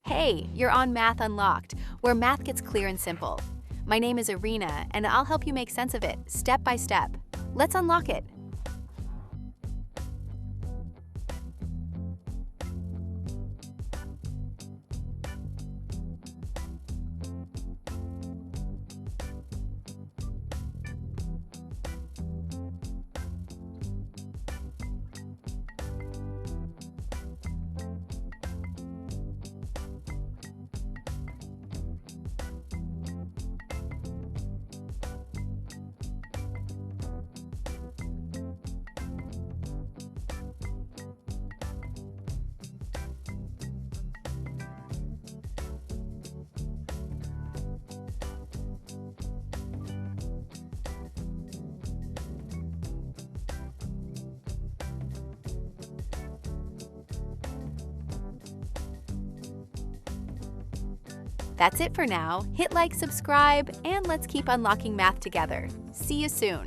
Hey, you're on Math Unlocked, where math gets clear and simple. My name is Arena, and I'll help you make sense of it, step by step. Let's unlock it. That's it for now. Hit like, subscribe, and let's keep unlocking math together. See you soon.